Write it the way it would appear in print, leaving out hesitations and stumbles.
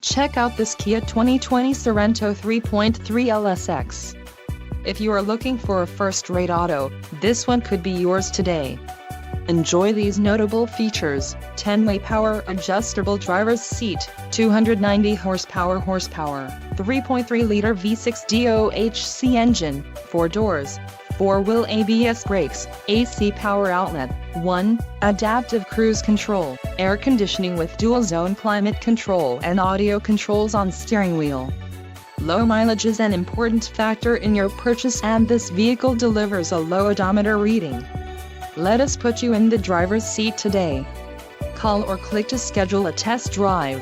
Check out this Kia 2020 Sorento 3.3 LSX. If you are looking for a first-rate auto, this one could be yours today. Enjoy these notable features: 10-way power adjustable driver's seat, 290 horsepower, 3.3-liter V6 DOHC engine, 4 doors, 4-wheel ABS brakes, AC power outlet, 1, adaptive cruise control, air conditioning with dual-zone climate control and audio controls on steering wheel. Low mileage is an important factor in your purchase, and this vehicle delivers a low odometer reading. Let us put you in the driver's seat today. Call or click to schedule a test drive.